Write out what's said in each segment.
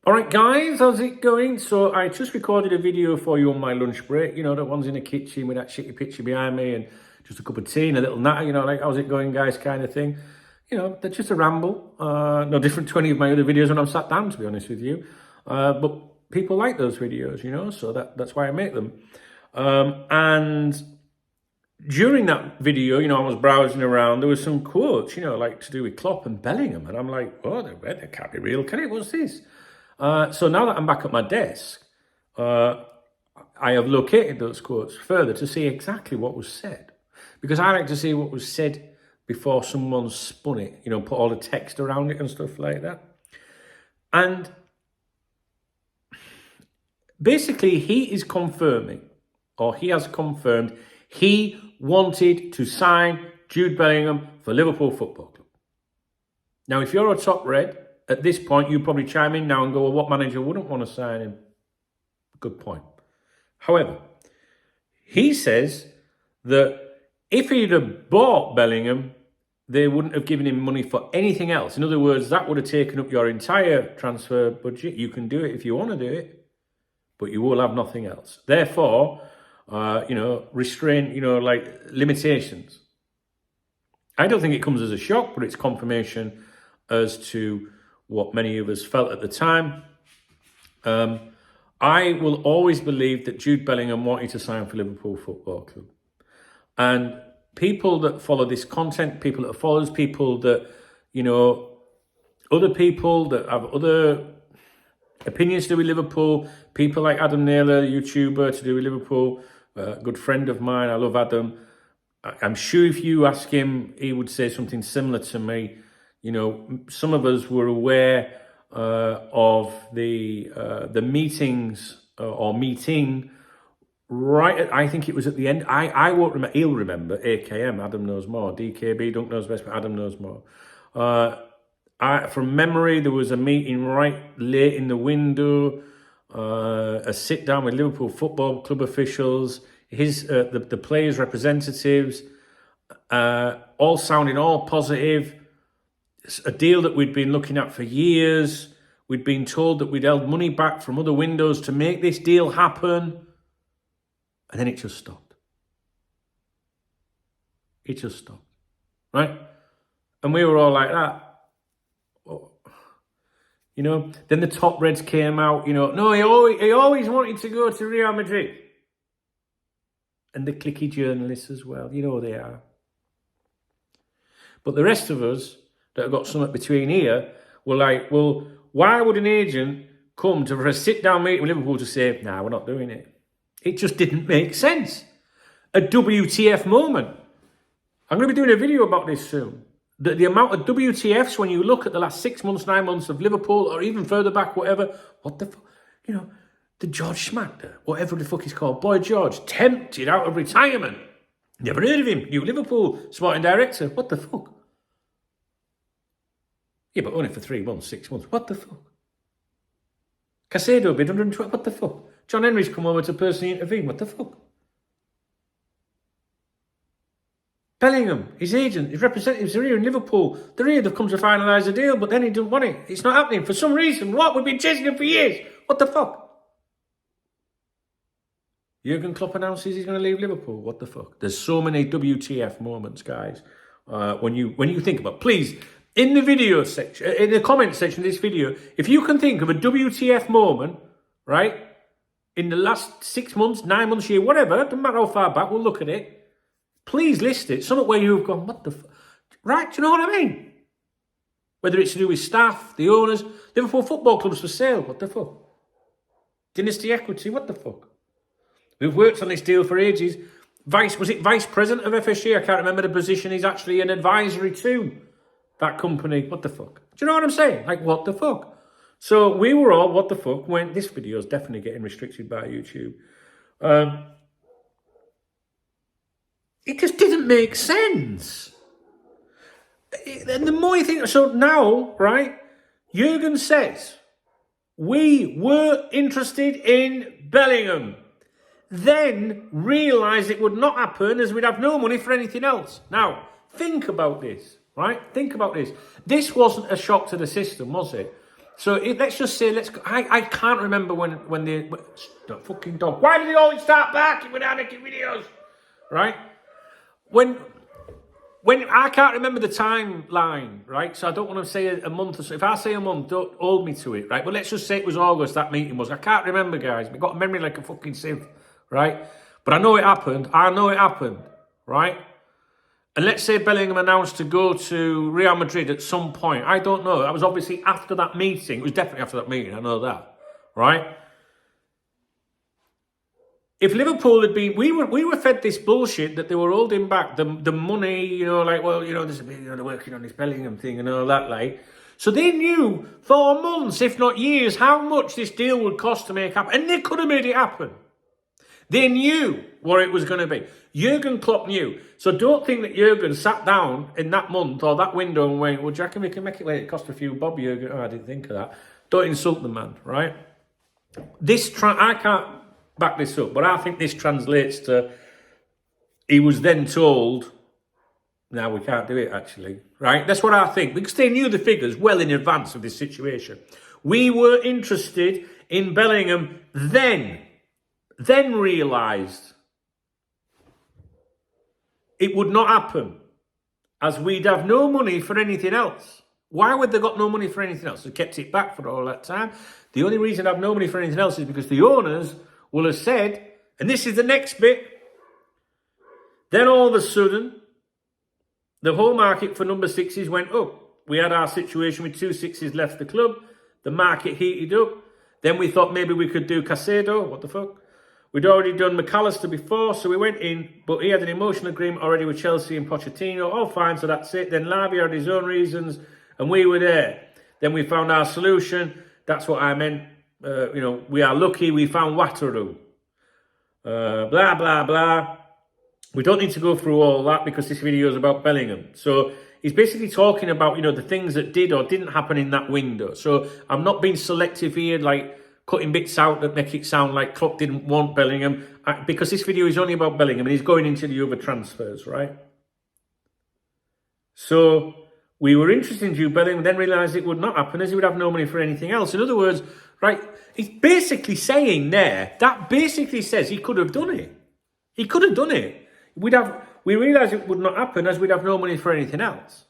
All right, guys, how's it going? So I just recorded a video for you on my lunch break. You know, the one's in the kitchen with that shitty picture behind me and just a cup of tea and a little natter, you know, like, how's it going, guys, kind of thing. You know, they're just a ramble. No different to any of my other videos when I'm sat down, to be honest with you. But people like those videos, you know, so that's why I make them. And during that video, you know, I was browsing around, there was some quotes, you know, like to do with Klopp and Bellingham. And I'm like, oh, that can't be real, can it? What's this? So now that I'm back at my desk, I have located those quotes further to see exactly what was said. Because I like to see what was said before someone spun it, you know, put all the text around it and stuff like that. And basically he is confirming, or he has confirmed, he wanted to sign Jude Bellingham for Liverpool Football Club. Now, if you're a top red, at this point, you probably chime in now and go, well, what manager wouldn't want to sign him? Good point. However, he says that if he'd have bought Bellingham, they wouldn't have given him money for anything else. In other words, that would have taken up your entire transfer budget. You can do it if you want to do it, but you will have nothing else. Therefore, you know, restraint, you know, like limitations. I don't think it comes as a shock, but it's confirmation as to what many of us felt at the time. I will always believe that Jude Bellingham wanted to sign for Liverpool Football Club. And people that follow this content, people that follow us, people that, you know, other people that have other opinions to do with Liverpool, people like Adam Naylor, YouTuber to do with Liverpool, a good friend of mine, I love Adam. I'm sure if you ask him, he would say something similar to me. You know, some of us were aware of the meetings or meeting right at, I think it was at the end. I won't remember. He'll remember. AKM, Adam knows more. DKB, Dunk knows best, but Adam knows more. From memory, there was a meeting right late in the window, a sit down with Liverpool Football Club officials, the players' representatives, all sounding all positive. A deal that we'd been looking at for years. We'd been told that we'd held money back from other windows to make this deal happen. And then it just stopped. It just stopped. Right? And we were all like that. Oh. You know, then the top reds came out, you know, no, he always wanted to go to Real Madrid. And the clicky journalists as well, you know they are. But the rest of us that have got something between here were like, well, why would an agent come to for a sit-down meeting with Liverpool to say, nah, we're not doing it? It just didn't make sense. A WTF moment. I'm going to be doing a video about this soon. The amount of WTFs when you look at the last 6 months, 9 months of Liverpool, or even further back, whatever, what the fuck? You know, the George Schmackter, whatever the fuck he's called, Boy George, tempted out of retirement. Never heard of him. New Liverpool sporting director. What the fuck? Yeah, but only for 3 months, 6 months. What the fuck? Casado bid 120. What the fuck? John Henry's come over to personally intervene. What the fuck? Bellingham, his agent, his representatives are here in Liverpool. They're here, they've come to finalise the deal, but then he didn't want it. It's not happening for some reason. What? We've been chasing him for years. What the fuck? Jurgen Klopp announces he's going to leave Liverpool. What the fuck? There's so many WTF moments, guys. When you think about it. Please, in the video section, in the comment section of this video, if you can think of a WTF moment, right, in the last 6 months, 9 months, year, whatever, doesn't matter how far back, we'll look at it. Please list it. Something where you've gone, what the fuck? Right, do you know what I mean? Whether it's to do with staff, the owners, Liverpool Football Club's for sale, what the fuck? Dynasty equity, what the fuck? We've worked on this deal for ages. Was it vice president of FSG? I can't remember the position. He's actually an advisory to that company. What the fuck? Do you know what I'm saying? Like, what the fuck? So we were all, what the fuck, when this video is definitely getting restricted by YouTube. It just didn't make sense. And the more you think, so now, right, Jurgen says, we were interested in Bellingham. Then realised it would not happen as we'd have no money for anything else. Now, think about this, right? Think about this. This wasn't a shock to the system, was it? So let's just say, I can't remember when they... Stop, fucking dog. Why do they always start barking when I'm making videos? Right? When I can't remember the timeline, right? So I don't want to say a month or so. If I say a month, don't hold me to it, right? But let's just say it was August, that meeting was. I can't remember, guys. I've got a memory like a fucking sieve, right? But I know it happened. Right? And let's say Bellingham announced to go to Real Madrid at some point. I don't know. That was obviously after that meeting. It was definitely after that meeting. I know that, right? If Liverpool had been, we were fed this bullshit that they were holding back the money, you know, like, well, you know, there's a bit, you know, they're working on this Bellingham thing and all that, like. So they knew for months, if not years, how much this deal would cost to make happen, and they could have made it happen. They knew what it was going to be. Jurgen Klopp knew. So don't think that Jurgen sat down in that month or that window and went, well, do you reckon we can make it where it cost a few bob, Jurgen? Oh, I didn't think of that. Don't insult the man, right? I can't back this up, but I think this translates to he was then told, now we can't do it actually, right? That's what I think, because they knew the figures well in advance of this situation. We were interested in Bellingham then realised it would not happen, as we'd have no money for anything else. Why would they got no money for anything else? They kept it back for all that time. The only reason I've no money for anything else is because the owners will have said, and this is the next bit, then all of a sudden, the whole market for number sixes went up. We had our situation with 2 sixes left the club. The market heated up. Then we thought maybe we could do Caicedo. What the fuck? We'd already done McAllister before, so we went in, but he had an emotional agreement already with Chelsea and Pochettino. All fine, so that's it. Then Lavia had his own reasons, and we were there. Then we found our solution. That's what I meant. You know, we are lucky we found Waterson. Blah, blah, blah. We don't need to go through all that because this video is about Bellingham. So he's basically talking about, you know, the things that did or didn't happen in that window. So I'm not being selective here, like cutting bits out that make it sound like Klopp didn't want Bellingham, because this video is only about Bellingham and he's going into the other transfers, right? So we were interested in Jude Bellingham, then realised it would not happen as he would have no money for anything else. In other words, right, he's basically saying there, that basically says he could have done it. He could have done it. We realised it would not happen as we'd have no money for anything else.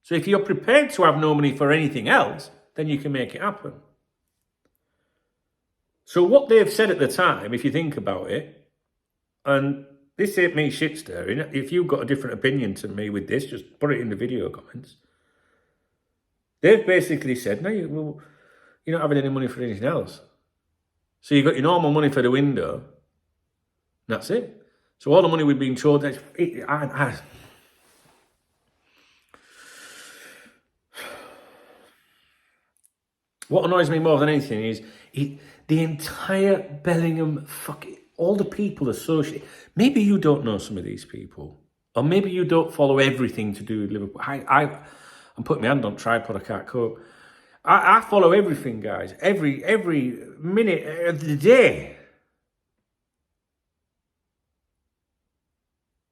So if you're prepared to have no money for anything else, then you can make it happen. So what they've said at the time, if you think about it, and this ain't me shit stirring, if you've got a different opinion to me with this, just put it in the video comments. They've basically said, no, you're not having any money for anything else. So you've got your normal money for the window, and that's it. So all the money we've been told, what annoys me more than anything is the entire Bellingham all the people associated. Maybe you don't know some of these people, or maybe you don't follow everything to do with Liverpool. I'm putting my hand on tripod, I can't cope. I follow everything, guys, every minute of the day.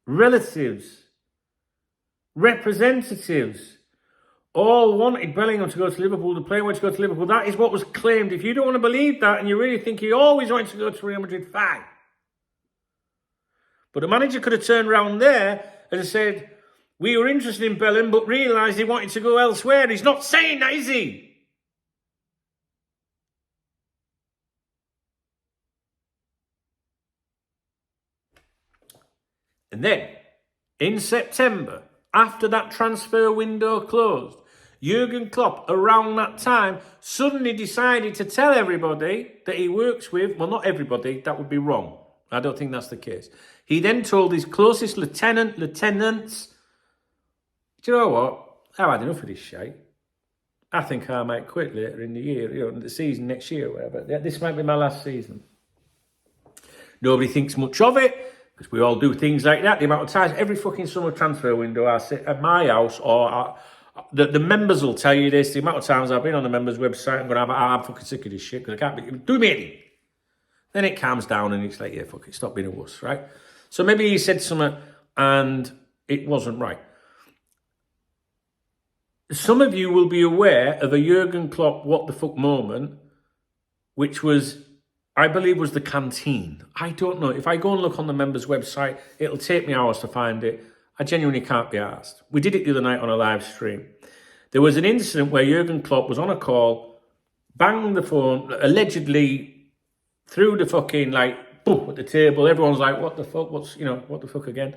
Relatives, representatives, all wanted Bellingham to go to Liverpool, the player wanted to go to Liverpool. That is what was claimed. If you don't want to believe that and you really think he always wanted to go to Real Madrid, fine. But the manager could have turned around there and said, we were interested in Bellingham but realised he wanted to go elsewhere. He's not saying that, is he? And then, in September, after that transfer window closed, Jurgen Klopp, around that time, suddenly decided to tell everybody that he works with, well, not everybody, that would be wrong. I don't think that's the case. He then told his closest lieutenants, do you know what? I've had enough of this shit. I think I might quit later in the year, you know, the season next year, whatever. This might be my last season. Nobody thinks much of it, because we all do things like that. The amount of times, every fucking summer transfer window, I sit at my house, or the members will tell you this. The amount of times I've been on the members' website, I'm fucking sick of this shit, because I can't do me anything. Then it calms down and it's like, yeah, fuck it, stop being a wuss, right? So maybe he said something and it wasn't right. some of you will be aware of a Jurgen Klopp what the fuck moment, which was, I believe, was the canteen. I don't know. If I go and look on the members' website, it'll take me hours to find it. I genuinely can't be asked. We did it the other night on a live stream. There was an incident where Jurgen Klopp was on a call, banged the phone, allegedly threw the fucking, like, boom, at the table. Everyone's like, what the fuck? What the fuck again?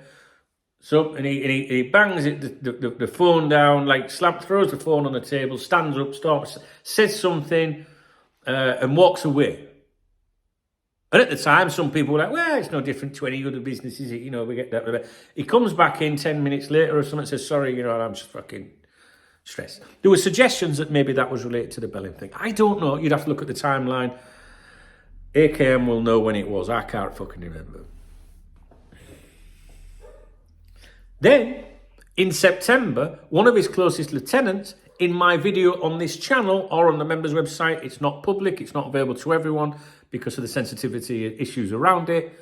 So, and he bangs the phone down, like, throws the phone on the table, stands up, stops, says something, and walks away. And at the time, some people were like, well, it's no different to any other business, is it? We get that. He comes back in 10 minutes later or something and says, sorry, I'm just fucking stressed. There were suggestions that maybe that was related to the Bellingham thing. I don't know. You'd have to look at the timeline. AKM will know when it was. I can't fucking remember. Then, in September, one of his closest lieutenants, in my video on this channel or on the members' website, it's not public, it's not available to everyone because of the sensitivity issues around it.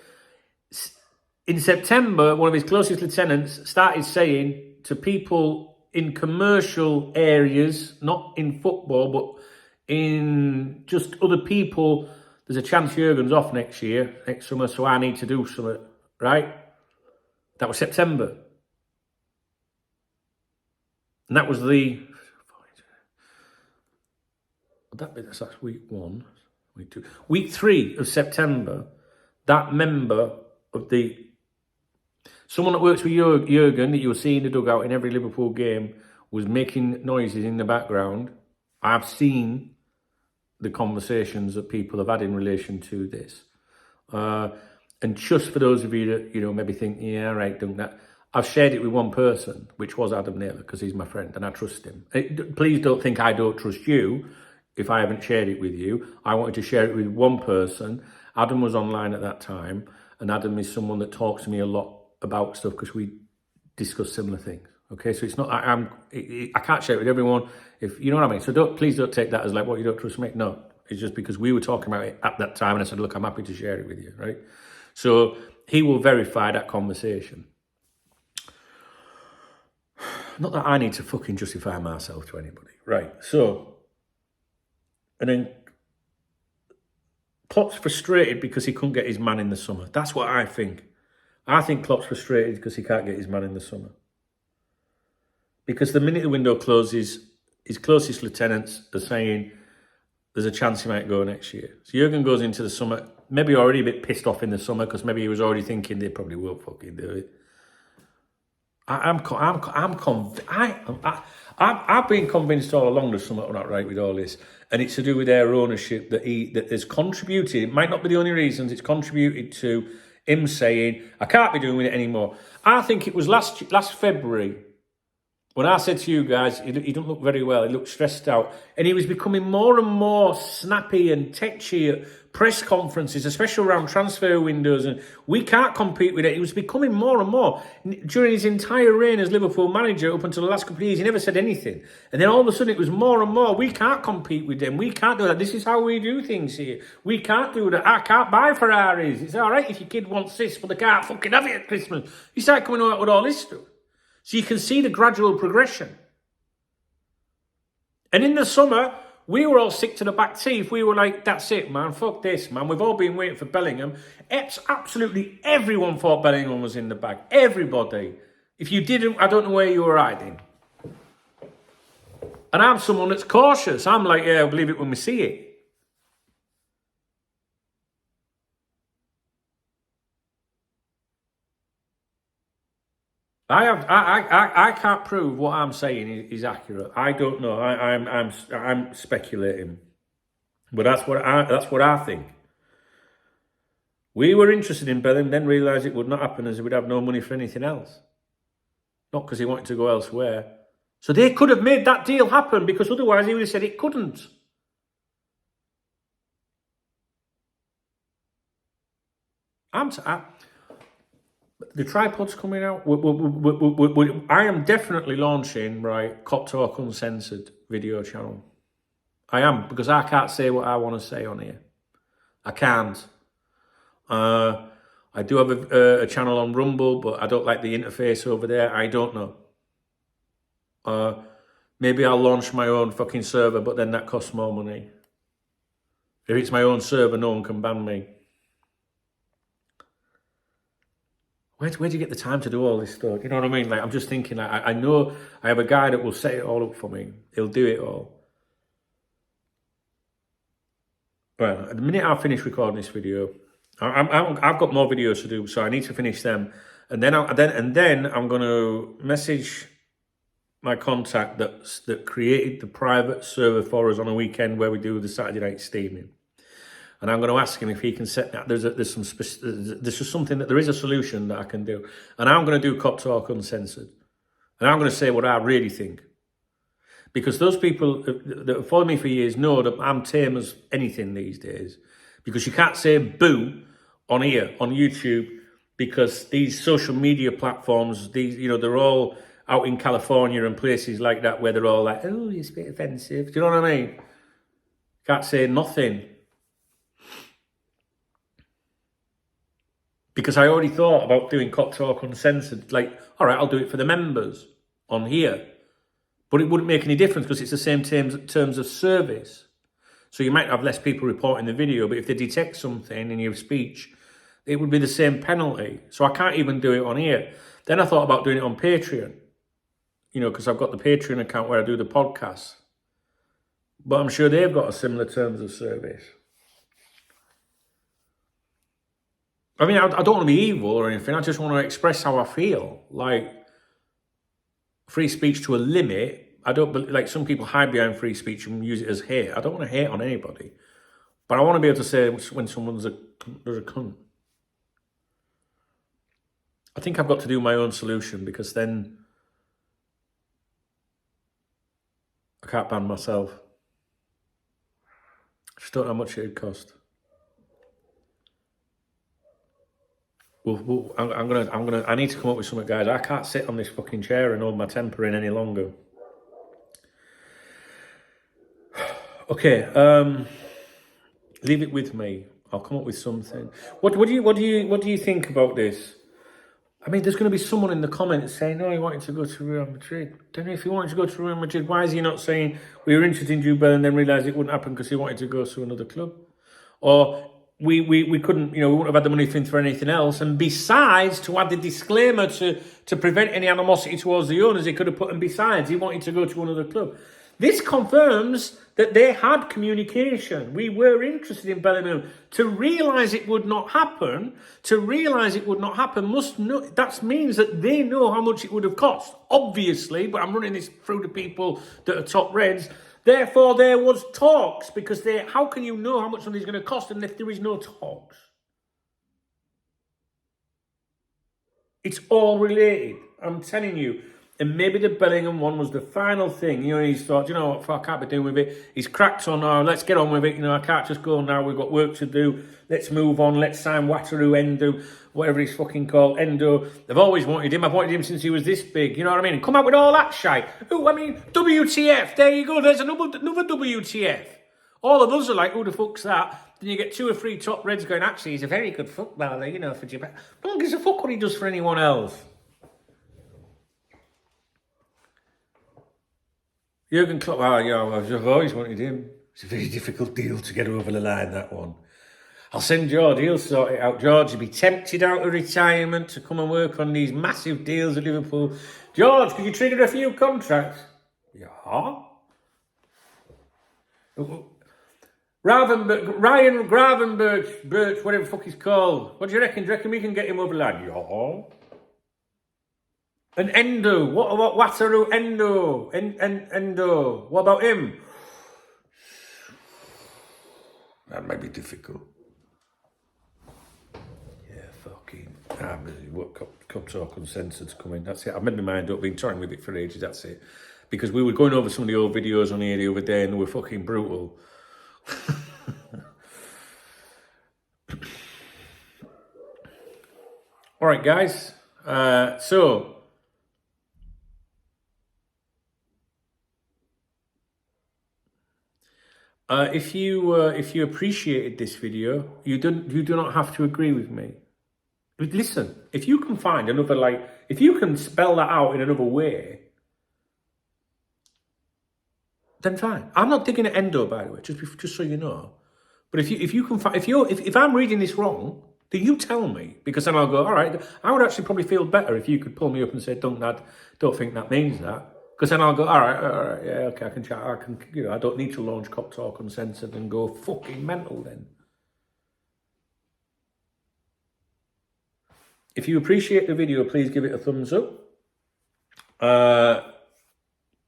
In September, one of his closest lieutenants started saying to people in commercial areas, not in football, but in just other people, there's a chance Jurgen's off next summer, so I need to do something, right? That was September. And that was that's week 1, week 2. Week 3 of September, that member of someone that works with Jurgen, that you'll see in the dugout in every Liverpool game, was making noises in the background. I've seen the conversations that people have had in relation to this. And just for those of you that, maybe think, yeah, right, don't that. I've shared it with one person, which was Adam Naylor, because he's my friend and I trust him. Please don't think I don't trust you if I haven't shared it with you. I wanted to share it with one person. Adam was online at that time, and Adam is someone that talks to me a lot about stuff because we discuss similar things. Okay, so it's not, I can't share it with everyone, if you know what I mean. So please don't take that as like, what, you don't trust me? No, it's just because we were talking about it at that time and I said, look, I'm happy to share it with you, right? So he will verify that conversation. Not that I need to fucking justify myself to anybody. Right, so, and then Klopp's frustrated because he couldn't get his man in the summer. That's what I think. I think Klopp's frustrated because he can't get his man in the summer. Because the minute the window closes, his closest lieutenants are saying there's a chance he might go next year. So Jurgen goes into the summer, maybe already a bit pissed off in the summer because maybe he was already thinking they probably won't fucking do it. I've been convinced all along there's something not right with all this, and it's to do with their ownership that has contributed. It might not be the only reasons. It's contributed to him saying, "I can't be doing it anymore." I think it was last February when I said to you guys, he didn't look very well. He looked stressed out, and he was becoming more and more snappy and tetchy at press conferences, especially around transfer windows, and we can't compete with it. He was becoming more and more. During his entire reign as Liverpool manager, up until the last couple of years, he never said anything. And then all of a sudden it was more and more, we can't compete with them. We can't do that. This is how we do things here. We can't do that. I can't buy Ferraris. It's all right if your kid wants this, but they can't fucking have it at Christmas. You start coming out with all this stuff. So you can see the gradual progression. And in the summer, we were all sick to the back teeth. We were like, that's it, man. Fuck this, man. We've all been waiting for Bellingham. Absolutely everyone thought Bellingham was in the bag. Everybody. If you didn't, I don't know where you were hiding. And I'm someone that's cautious. I'm like, yeah, I'll believe it when we see it. I can't prove what I'm saying is accurate. I don't know. I'm speculating, but that's what I think. We were interested in Bellingham, then realised it would not happen as he would have no money for anything else. Not because he wanted to go elsewhere. So they could have made that deal happen because otherwise he would have said it couldn't. The tripod's coming out. I am definitely launching, right, KopTalk Uncensored video channel. I am, because I can't say what I want to say on here. I can't. I do have a channel on Rumble, but I don't like the interface over there. I don't know. maybe I'll launch my own fucking server, but then that costs more money. If it's my own server, no one can ban me. Where do you get the time to do all this stuff? You know what I mean? Like, I'm just thinking, I know I have a guy that will set it all up for me. He'll do it all. Well, at the minute I finish recording this video, I've got more videos to do, so I need to finish them. And then I'm going to message my contact that created the private server for us on a weekend where we do the Saturday night steaming. And I'm going to ask him if he can set that. There is a solution that I can do. And I'm going to do KopTalk uncensored. And I'm going to say what I really think. Because those people that have followed me for years know that I'm tame as anything these days. Because you can't say boo on here, on YouTube, because these social media platforms, they're all out in California and places like that where they're all like, oh, it's a bit offensive. Do you know what I mean? Can't say nothing. Because I already thought about doing KopTalk uncensored. Like, all right, I'll do it for the members on here. But it wouldn't make any difference because it's the same terms of service. So you might have less people reporting the video, but if they detect something in your speech, it would be the same penalty. So I can't even do it on here. Then I thought about doing it on Patreon. Because I've got the Patreon account where I do the podcast. But I'm sure they've got a similar terms of service. I mean, I don't want to be evil or anything. I just want to express how I feel. Like, free speech to a limit. I don't, like, some people hide behind free speech and use it as hate. I don't want to hate on anybody. But I want to be able to say when someone's a cunt. I think I've got to do my own solution because then I can't ban myself. I just don't know how much it'd cost. I need to come up with something, guys. I can't sit on this fucking chair and hold my temper in any longer. Okay, leave it with me. I'll come up with something. What do you think about this? I mean, there's going to be someone in the comments saying, no, he wanted to go to Real Madrid. Then if he wanted to go to Real Madrid, why is he not saying we were interested in Jude Bellingham and then realised it wouldn't happen because he wanted to go to another club? Or we couldn't, we wouldn't have had the money for anything else. And besides, to add the disclaimer to prevent any animosity towards the owners, he could have put, and besides, he wanted to go to another club. This confirms that they had communication. We were interested in Bellingham. To realise it would not happen, that means that they know how much it would have cost. Obviously, but I'm running this through the people that are top Reds. Therefore, there was talks, because how can you know how much something's going to cost if there is no talks? It's all related, I'm telling you. And maybe the Bellingham one was the final thing. He's thought, what, I can't be doing with it. He's cracked on, let's get on with it. I can't just go now. We've got work to do. Let's move on. Let's sign Wateroo, Endo, whatever he's fucking called, Endo. They've always wanted him. I've wanted him since he was this big. You know what I mean? And come out with all that shite. WTF. There you go. There's another WTF. All of us are like, who the fuck's that? Then you get 2 or 3 top Reds going, actually, he's a very good footballer, for Japan. No one gives a fuck what he does for anyone else. Jurgen Klopp, I've always wanted him. It's a very difficult deal to get over the line, that one. I'll send George, he'll sort it out. George, you'll be tempted out of retirement to come and work on these massive deals at Liverpool. George, could you trigger a few contracts? Yeah. Ryan Gravenberch, Birch, whatever the fuck he's called. What do you reckon? Do you reckon we can get him over the line? Yeah. And Endo, what about Wateroo? Endo, what about him? That might be difficult. Yeah, fucking. What KopTalk uncensored's coming. That's it. I've made my mind up. Been toying with it for ages. That's it. Because we were going over some of the old videos on here the other day, and they were fucking brutal. All right, guys. So. If you appreciated this video, you do not have to agree with me. But listen, if you can find another, if you can spell that out in another way, then fine. I'm not digging at Endo, by the way, just so you know. But if I'm reading this wrong, then you tell me, because then I'll go, all right. I would actually probably feel better if you could pull me up and say, don't think that means that. Because then I'll go, all right, yeah, okay, I can chat, I don't need to launch KopTalk uncensored and go fucking mental then. If you appreciate the video, please give it a thumbs up.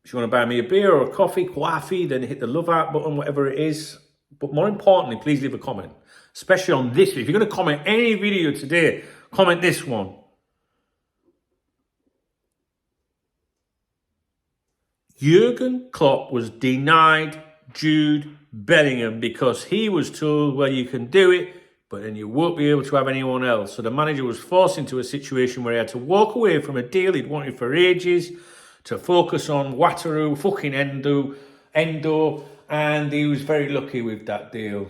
If you want to buy me a beer or a coffee, then hit the love out button, whatever it is. But more importantly, please leave a comment, especially on this. If you're going to comment any video today, comment this one. Jurgen Klopp was denied Jude Bellingham because he was told, well, you can do it, but then you won't be able to have anyone else. So the manager was forced into a situation where he had to walk away from a deal he'd wanted for ages to focus on Wateroo, fucking Endo, and he was very lucky with that deal.